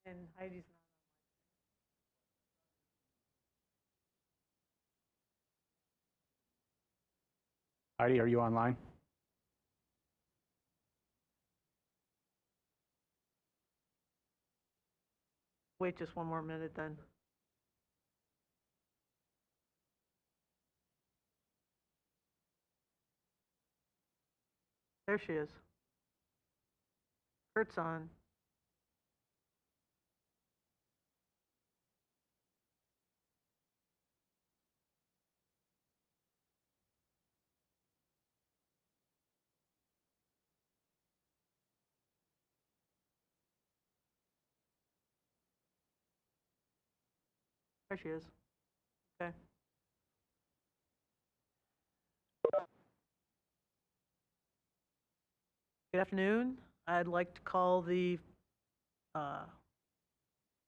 And Heidi's not. Heidi, are you online? Wait just one more minute then. There she is. Kurt's on. There she is. Okay. Good afternoon. I'd like to call the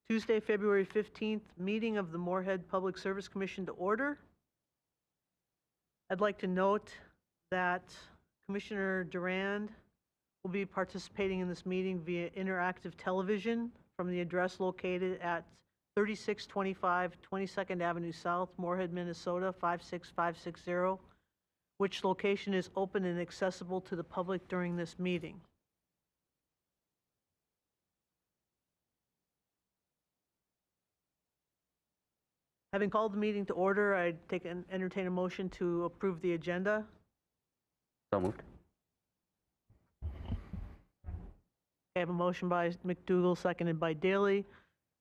Tuesday, February 15th meeting of the Moorhead Public Service Commission to order. I'd like to note that Commissioner Durand will be participating in this meeting via interactive television from the address located at 3625 22nd Avenue South, Moorhead, Minnesota 56560, which location is open and accessible to the public during this meeting. Having called the meeting to order, I entertain a motion to approve the agenda. So moved. I have a motion by McDougall, seconded by Daly,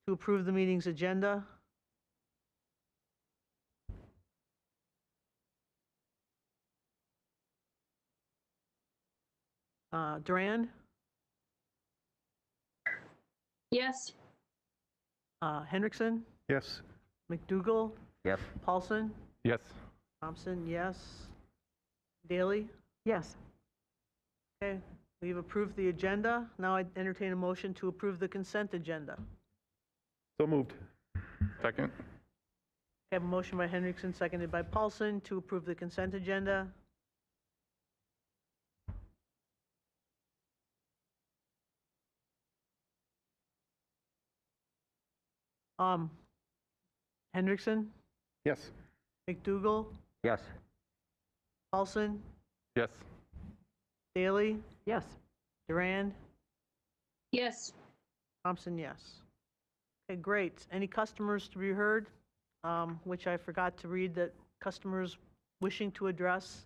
to approve the meeting's agenda. Durand, Yes. Hendrickson, Yes. McDougall, Yes. Paulson, Yes. Thompson, yes. Daly? Yes. Okay, we've approved the agenda. Now I entertain a motion to approve the consent agenda. So moved. Second. I have a motion by Hendrickson, seconded by Paulson, to approve the consent agenda. Hendrickson, Yes. McDougall, Yes. Paulson, Yes. Daly, Yes. Durand, Yes. Thompson, yes. Okay, great. Any customers to be heard? Which I forgot to read, that customers wishing to address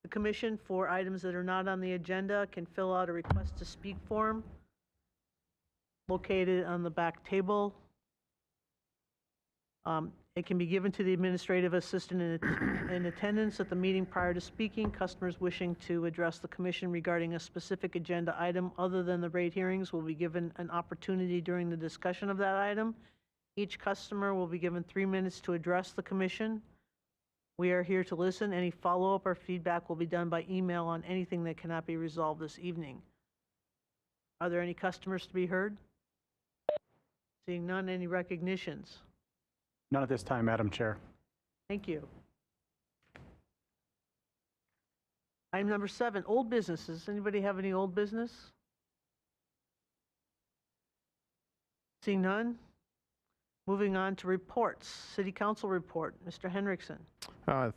the commission for items that are not on the agenda can fill out a request to speak form located on the back table. It can be given to the administrative assistant in attendance at the meeting prior to speaking. Customers wishing to address the commission regarding a specific agenda item other than the rate hearings will be given an opportunity during the discussion of that item. Each customer will be given 3 minutes to address the commission. We are here to listen. Any follow-up or feedback will be done by email on anything that cannot be resolved this evening. Are there any customers to be heard? Seeing none, any recognitions? None at this time, Madam Chair. Thank you. Item number 7, old businesses. Anybody have any old business? Seeing none? Moving on to reports. City Council report. Mr. Hendrickson.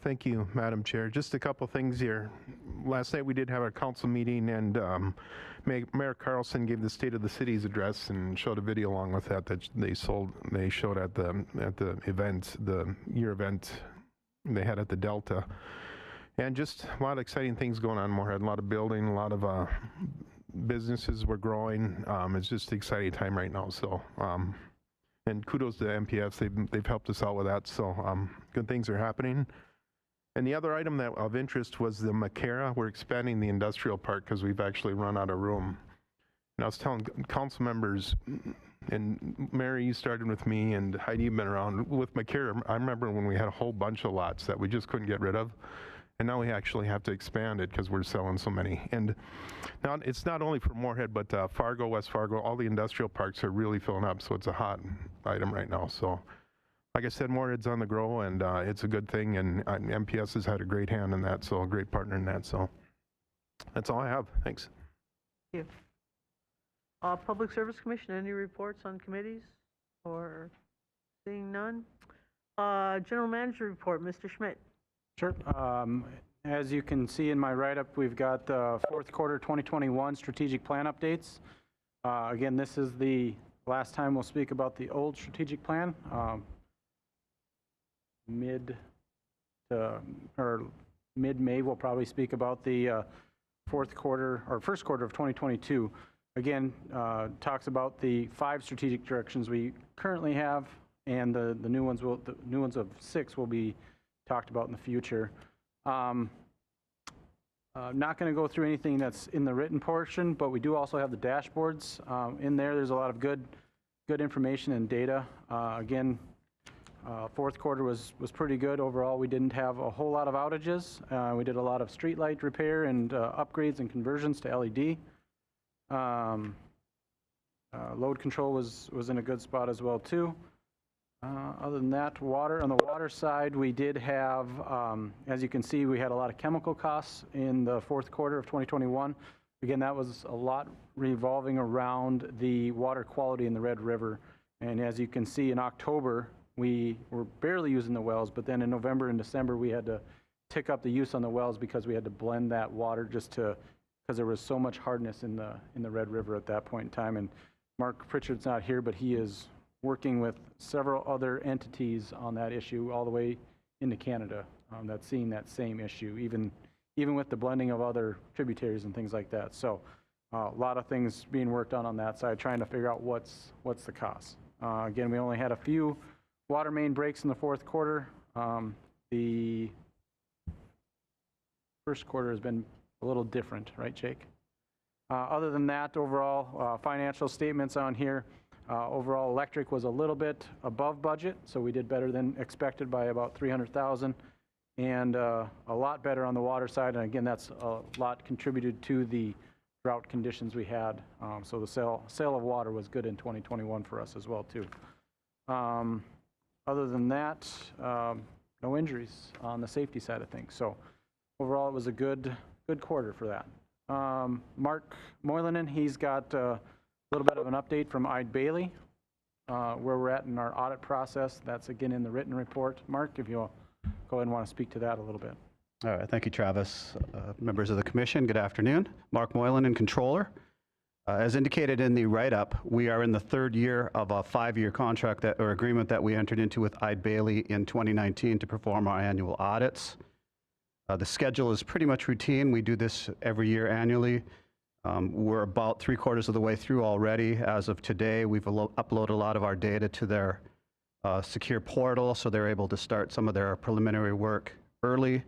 Thank you, Madam Chair. Just a couple things here. Last night we did have a council meeting, and Mayor Carlson gave the State of the City's address and showed a video along with that they showed at the event, the year event they had at the Delta, and just a lot of exciting things going on in Moorhead. A lot of building, a lot of businesses were growing. It's just an exciting time right now. So. And kudos to MPS, they've helped us out with that, so good things are happening. And the other item that of interest was the Macara. We're expanding the industrial park because we've actually run out of room. And I was telling council members, and Mary, you started with me, and Heidi, you've been around. With Macara, I remember when we had a whole bunch of lots that we just couldn't get rid of. And now we actually have to expand it because we're selling so many. And now it's not only for Moorhead, but Fargo, West Fargo, all the industrial parks are really filling up. So it's a hot item right now. So like I said, Moorhead's on the grow, and it's a good thing. And MPS has had a great hand in that, so a great partner in that. So that's all I have. Thanks. Thank you. Public Service Commission, any reports on committees? Or seeing none? General Manager report, Mr. Schmidt. Sure. As you can see in my write-up, we've got the fourth quarter 2021 strategic plan updates. Again, this is the last time we'll speak about the old strategic plan. Mid-May, we'll probably speak about the fourth quarter or first quarter of 2022. Again, talks about the 5 strategic directions we currently have, and the new ones of 6 will be talked about in the future. Not going to go through anything that's in the written portion, but we do also have the dashboards in there. There's a lot of good information and data. Again, fourth quarter was pretty good overall. We didn't have a whole lot of outages. We did a lot of street light repair and upgrades and conversions to LED. Load control was in a good spot as well too. Other than that, on the water side, we did have, as you can see, we had a lot of chemical costs in the fourth quarter of 2021. Again, that was a lot revolving around the water quality in the Red River. And as you can see, in October, we were barely using the wells, but then in November and December, we had to tick up the use on the wells because we had to blend that water because there was so much hardness in the Red River at that point in time. And Mark Pritchard's not here, but he is working with several other entities on that issue all the way into Canada that's seeing that same issue, even with the blending of other tributaries and things like that. So a lot of things being worked on that side, trying to figure out what's the cost. Again, we only had a few water main breaks in the fourth quarter. The first quarter has been a little different, right, Jake? Other than that, overall financial statements on here. Overall, electric was a little bit above budget, so we did better than expected by about $300,000, and a lot better on the water side. And again, that's a lot contributed to the drought conditions we had. So the sale of water was good in 2021 for us as well too. Other than that, no injuries on the safety side of things. So overall, it was a good quarter for that. Mark Moylanen, he's got a little bit of an update from Ide Bailey, where we're at in our audit process. That's again in the written report. Mark, if you'll go ahead and want to speak to that a little bit. All right, thank you, Travis. Members of the commission, good afternoon. Mark Moylan, Controller. As indicated in the write-up, we are in the third year of a 5-year contract or agreement that we entered into with Ide Bailey in 2019 to perform our annual audits. The schedule is pretty much routine. We do this every year annually. We're about 3/4 of the way through already. As of today, we've uploaded a lot of our data to their secure portal, so they're able to start some of their preliminary work early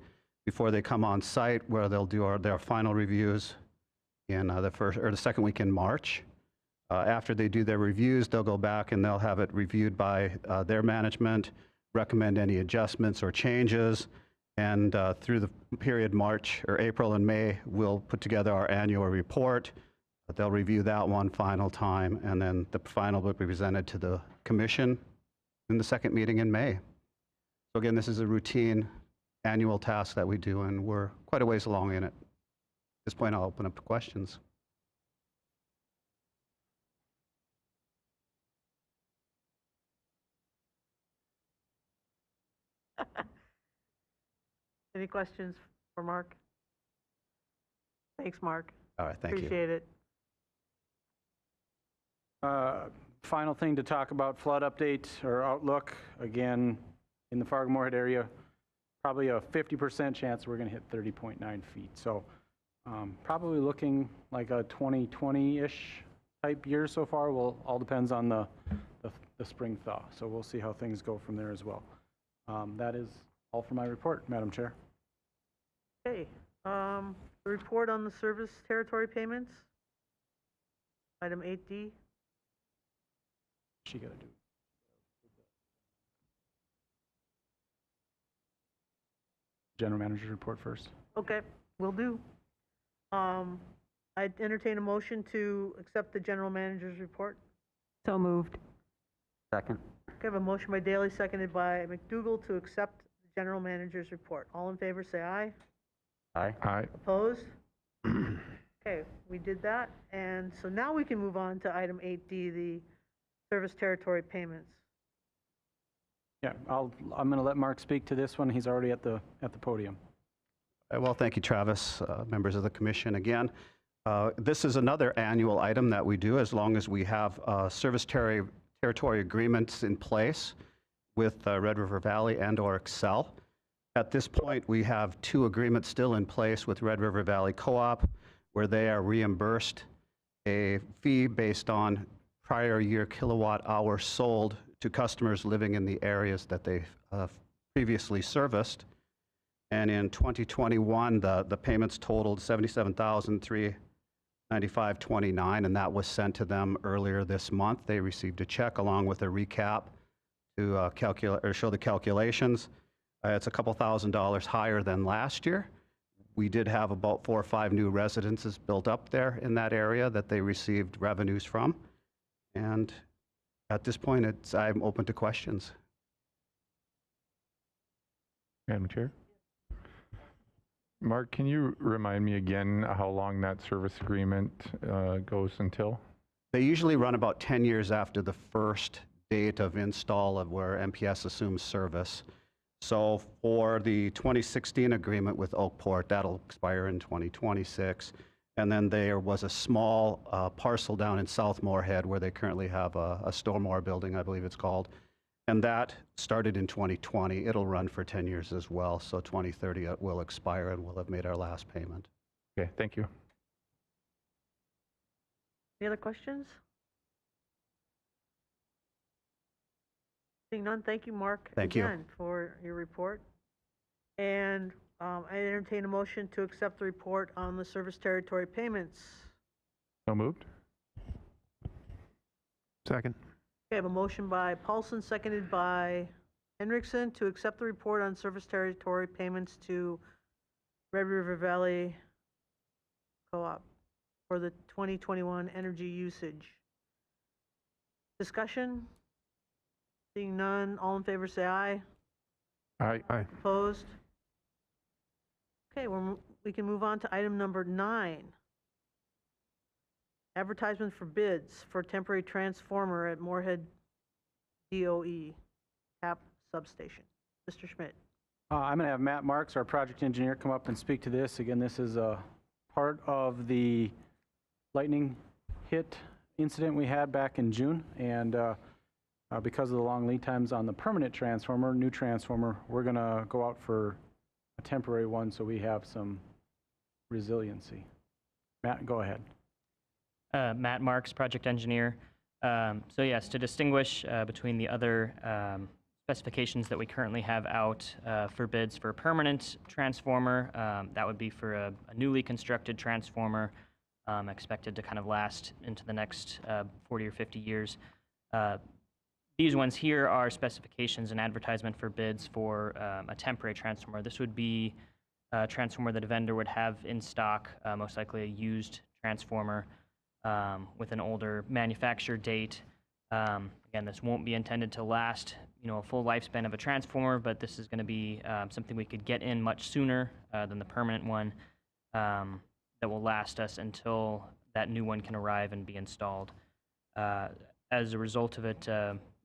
before they come on site, where they'll do their final reviews in the second week in March. After they do their reviews, they'll go back and they'll have it reviewed by their management, recommend any adjustments or changes. And through the period March or April and May, we'll put together our annual report. They'll review that one final time, and then the final will be presented to the commission in the second meeting in May. So again, this is a routine annual task that we do, and we're quite a ways along in it. At this point, I'll open up to questions. Any questions for Mark? Thanks, Mark. All right, thank you. Appreciate it. Final thing to talk about, flood update or outlook. Again, in the Fargo-Moorhead area, probably a 50% chance we're going to hit 30.9 feet. So probably looking like a 2020-ish type year so far. All depends on the spring thaw. So we'll see how things go from there as well. That is all for my report, Madam Chair. Okay, the report on the service territory payments. Item 8D. She got to do. General Manager's report first. Okay, will do. I'd entertain a motion to accept the general manager's report. So moved. Second. Okay, I have a motion by Daley, seconded by McDougall to accept the general manager's report. All in favor, say aye. Aye. Aye. Opposed? Okay, we did that, and so now we can move on to item 8D, the service territory payments. Yeah, I'm going to let Mark speak to this one. He's already at the podium. Well, thank you, Travis, members of the commission again. This is another annual item that we do as long as we have service territory agreements in place with Red River Valley and/or Excel. At this point, we have 2 agreements still in place with Red River Valley Co-op, where they are reimbursed a fee based on prior year kilowatt hours sold to customers living in the areas that they previously serviced. And in 2021, the payments totaled $77,395.29, and that was sent to them earlier this month. They received a check along with a recap to show the calculations. It's a couple $1,000s higher than last year. We did have about 4 or 5 new residences built up there in that area that they received revenues from. And at this point, I'm open to questions. Madam Chair? Mark, can you remind me again how long that service agreement goes until? They usually run about 10 years after the first date of install of where MPS assumes service. So for the 2016 agreement with Oakport, that'll expire in 2026. And then there was a small parcel down in South Moorhead where they currently have a Stormore building, I believe it's called. And that started in 2020. It'll run for 10 years as well. So 2030 it will expire and we'll have made our last payment. Okay, thank you. Any other questions? Seeing none, thank you, Mark. Thank you. Again, for your report. And I entertain a motion to accept the report on the service territory payments. So moved? Second. Okay, I have a motion by Paulson, seconded by Hendrickson, to accept the report on service territory payments to Red River Valley Co-op for the 2021 energy usage. Discussion? Seeing none, all in favor say aye. Aye. Aye. Opposed? Okay, we can move on to item number 9. Advertisement for bids for temporary transformer at Moorhead DOE tap substation. Mr. Schmidt. I'm going to have Matt Marks, our project engineer, come up and speak to this. Again, this is a part of the lightning hit incident we had back in June. And because of the long lead times on the permanent transformer, new transformer, we're going to go out for a temporary one so we have some resiliency. Matt, go ahead. Matt Marks, project engineer. So yes, to distinguish between the other specifications that we currently have out for bids for a permanent transformer, that would be for a newly constructed transformer expected to kind of last into the next 40 or 50 years. These ones here are specifications and advertisement for bids for a temporary transformer. This would be a transformer that a vendor would have in stock, most likely a used transformer with an older manufacture date. Again, this won't be intended to last, a full lifespan of a transformer, but this is going to be something we could get in much sooner than the permanent one that will last us until that new one can arrive and be installed. As a result of it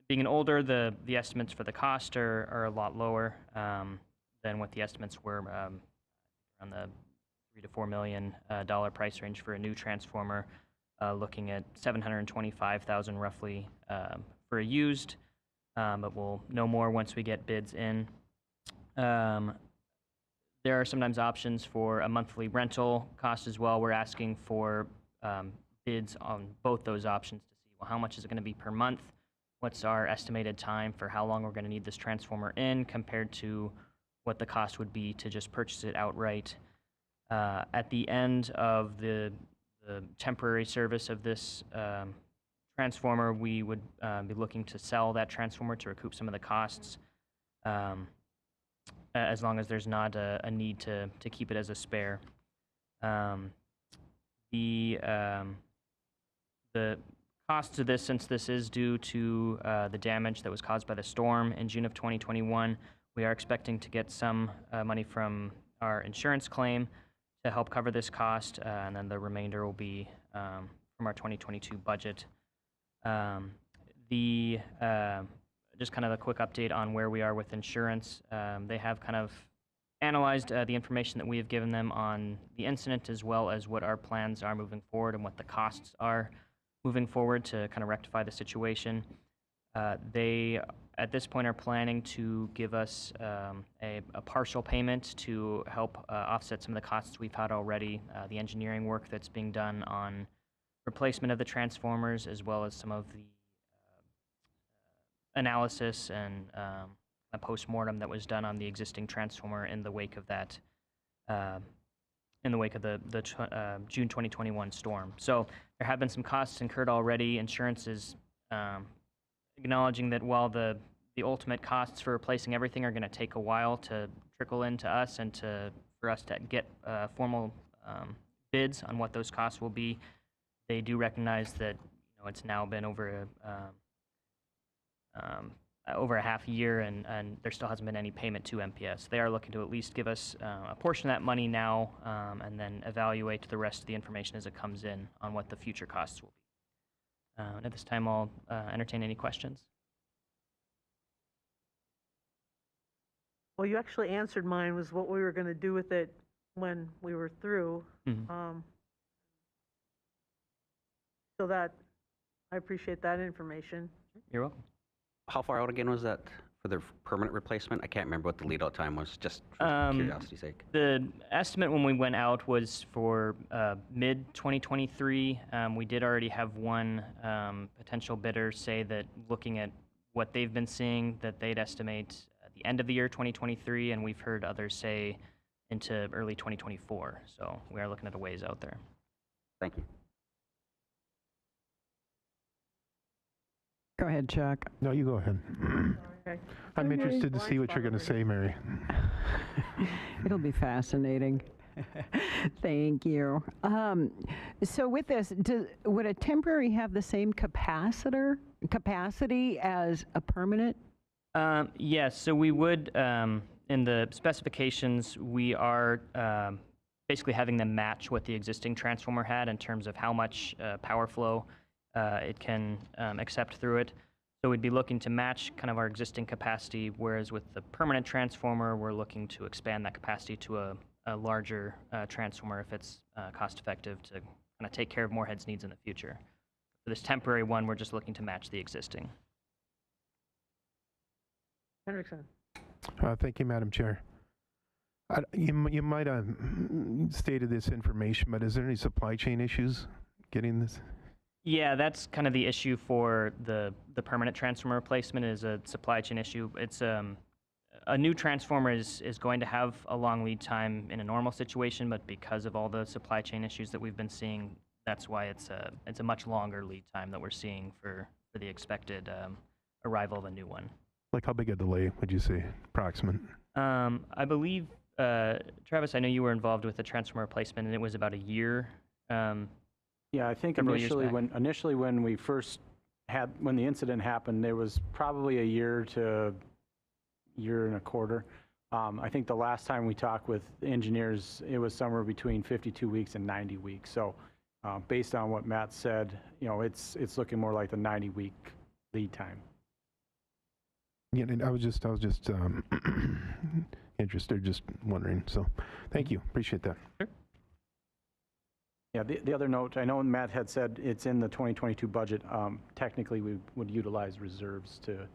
being an older, the estimates for the cost are a lot lower than what the estimates were around the $3 to $4 million price range for a new transformer. Looking at $725,000 roughly for a used, but we'll know more once we get bids in. There are sometimes options for a monthly rental cost as well. We're asking for bids on both those options to see, well, how much is it going to be per month? What's our estimated time for how long we're going to need this transformer in compared to what the cost would be to just purchase it outright. At the end of the temporary service of this transformer, we would be looking to sell that transformer to recoup some of the costs, as long as there's not a need to keep it as a spare. The cost of this, since this is due to the damage that was caused by the storm in June of 2021, we are expecting to get some money from our insurance claim to to help cover this cost, and then the remainder will be from our 2022 budget. Just kind of a quick update on where we are with insurance. They have kind of analyzed the information that we have given them on the incident, as well as what our plans are moving forward and what the costs are moving forward to kind of rectify the situation. They, at this point, are planning to give us a partial payment to help offset some of the costs we've had already, the engineering work that's being done on replacement of the transformers, as well as some of the analysis and a post-mortem that was done on the existing transformer in the wake of that, in the wake of the June 2021 storm. So there have been some costs incurred already. Insurance is acknowledging that while the ultimate costs for replacing everything are going to take a while to trickle into us and for us to get formal bids on what those costs will be, they do recognize that it's now been over a half year, and there still hasn't been any payment to MPS. They are looking to at least give us a portion of that money now, and then evaluate the rest of the information as it comes in on what the future costs will be. At this time, I'll entertain any questions. Well, you actually answered mine, was what we were going to do with it when we were through. Mhm. So that, I appreciate that information. You're welcome. How far out again was that for the permanent replacement? I can't remember what the lead out time was, just for curiosity's sake. The estimate when we went out was for mid-2023. We did already have one potential bidder say that, looking at what they've been seeing, that they'd estimate at the end of the year 2023, and we've heard others say into early 2024. So we are looking at a ways out there. Thank you. Go ahead, Chuck. No, you go ahead. Okay. I'm Okay. interested to see what you're going to say, Mary. It'll be fascinating. Thank you. So with this, would a temporary have the same capacity as a permanent? Yes, so we would, in the specifications, we are basically having them match what the existing transformer had in terms of how much power flow it can accept through it. So we'd be looking to match kind of our existing capacity, whereas with the permanent transformer, we're looking to expand that capacity to a larger transformer if it's cost effective to kind of take care of Moorhead's needs in the future. For this temporary one, we're just looking to match the existing. Hendrickson. Thank you, Madam Chair. You might have stated this information, but is there any supply chain issues getting this? Yeah, that's kind of the issue for the permanent transformer replacement, is a supply chain issue. It's a new transformer is going to have a long lead time in a normal situation, but because of all the supply chain issues that we've been seeing, that's why it's a much longer lead time that we're seeing for the expected arrival of a new one. Like how big a delay would you say, approximate? I believe, Travis, I know you were involved with the transformer replacement, and it was about a year. Yeah, I think Several years initially when we first when the incident happened, there was probably a year to year and a quarter. I think the last time we talked with engineers, it was somewhere between 52 weeks and 90 weeks. So based on what Matt said, it's looking more like the 90-week lead time. Yeah, and I was just interested, just wondering. So, thank you. Appreciate that. Sure. Yeah, the other note, I know Matt had said it's in the 2022 budget. Technically, we would utilize reserves to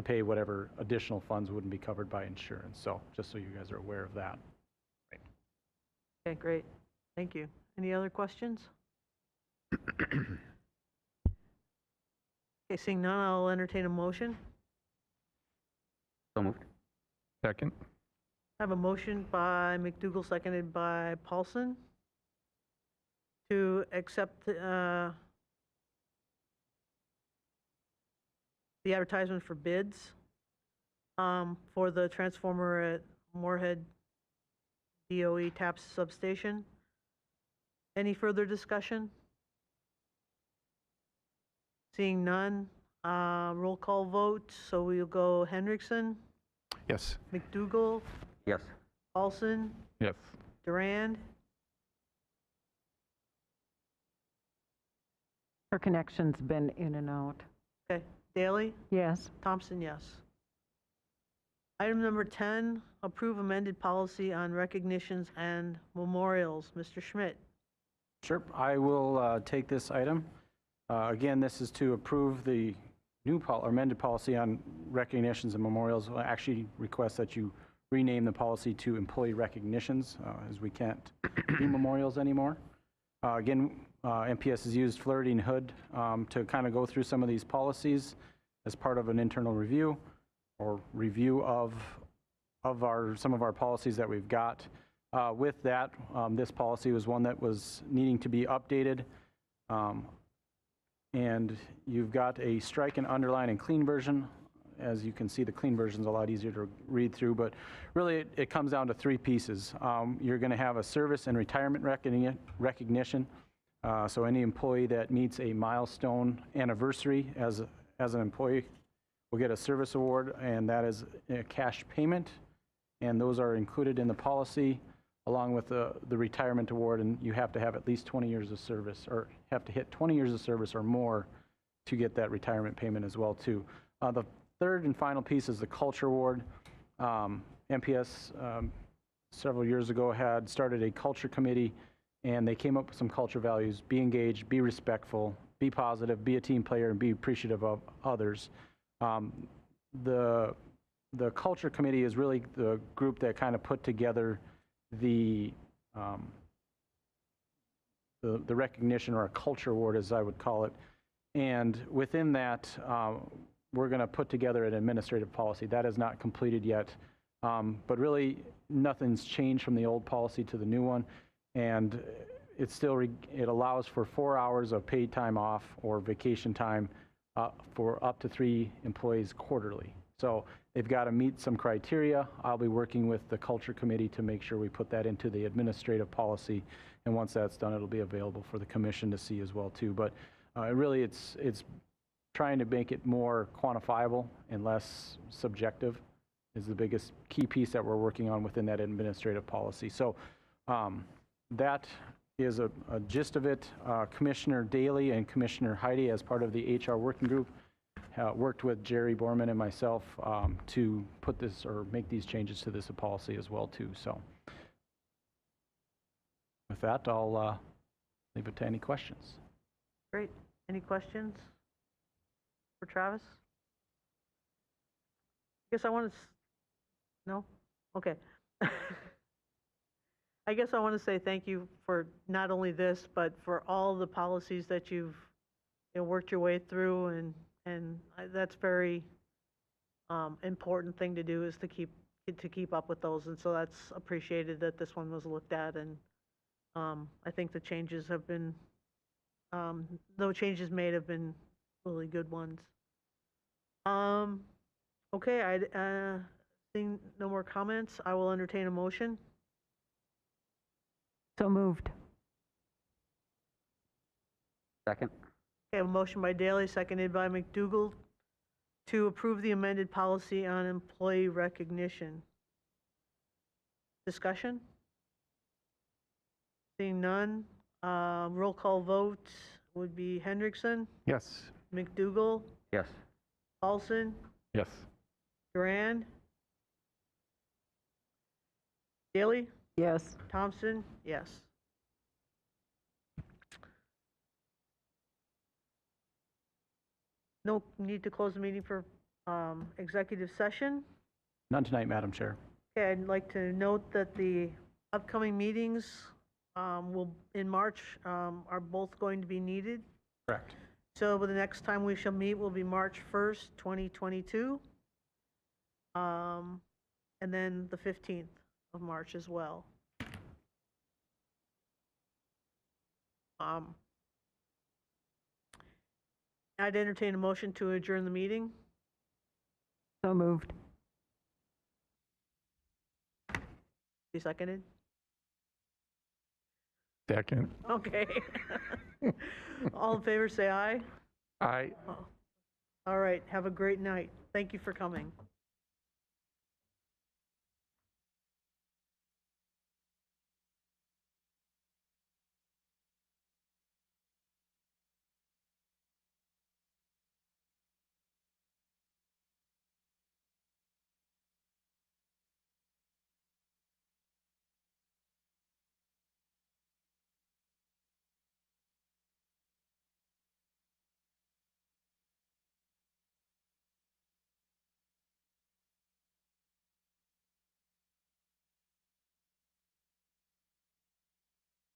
pay whatever additional funds wouldn't be covered by insurance. So just so you guys are aware of that. Okay, great. Thank you. Any other questions? Okay, seeing none, I'll entertain a motion. So moved. Second? I have a motion by McDougall, seconded by Paulson, to accept the advertisement for bids for the transformer at Moorhead DOE TAPS substation. Any further discussion? Seeing none, roll call vote. So we'll go Hendrickson, Yes. McDougall, Yes. Paulson, Yes. Durand, Her connection's been in and out. Okay, Daley? Yes. Thompson, yes. Item number 10, approve amended policy on recognitions and memorials. Mr. Schmidt. Sure, I will take this item. Again, this is to approve the new or amended policy on recognitions and memorials. I'll actually request that you rename the policy to employee recognitions, as we can't do memorials anymore. Again, MPS has used Flaherty and Hood to kind of go through some of these policies as part of an internal review or review of some of our policies that we've got. With that, this policy was one that was needing to be updated. And you've got a strike and underline and clean version. As you can see, the clean version is a lot easier to read through, but really it comes down to three pieces. You're going to have a service and retirement recognition. So any employee that meets a milestone anniversary as an employee will get a service award, and that is a cash payment. And those are included in the policy along with the retirement award, and you have to have at least 20 years of service, or have to hit 20 years of service or more to get that retirement payment as well too. The third and final piece is the culture award. MPS several years ago had started a culture committee, and they came up with some culture values: be engaged, be respectful, be positive, be a team player, and be appreciative of others. The culture committee is really the group that kind of put together the recognition, or a culture award, as I would call it. And within that, we're going to put together an administrative policy. That is not completed yet, but really nothing's changed from the old policy to the new one. And it allows for 4 hours of paid time off or vacation time for up to 3 employees quarterly. So they've got to meet some criteria. I'll be working with the culture committee to make sure we put that into the administrative policy. And once that's done, it'll be available for the commission to see as well too. But really it's trying to make it more quantifiable and less subjective is the biggest key piece that we're working on within that administrative policy. So that is a gist of it. Commissioner Daley and Commissioner Heidi, as part of the HR working group, worked with Jerry Borman and myself to put this or make these changes to this policy as well too. So with that, I'll leave it to any questions. Great. Any questions for Travis? I guess I want to, no? Okay. I guess I want to say thank you for not only this, but for all the policies that you've worked your way through, and that's very important thing to do, is to keep up with those, and so that's appreciated that this one was looked at, and I think the changes have been, the changes made have been really good ones. Okay, seeing no more comments, I will entertain a motion. So moved. Second? Okay, a motion by Daley, seconded by McDougall, to approve the amended policy on employee recognition. Discussion? Seeing none, roll call vote would be Hendrickson, Yes. McDougall, Yes. Paulson, Yes. Duran, Daley, Yes. Thompson, yes. No need to close the meeting for executive session. None tonight, Madam Chair. Okay, I'd like to note that the upcoming meetings in March are both going to be needed. Correct. So the next time we shall meet will be March 1st, 2022. And then the 15th of March as well. I'd entertain a motion to adjourn the meeting. So moved. Be seconded? Second. Okay. All in favor, say aye. Aye. All right, have a great night. Thank you for coming.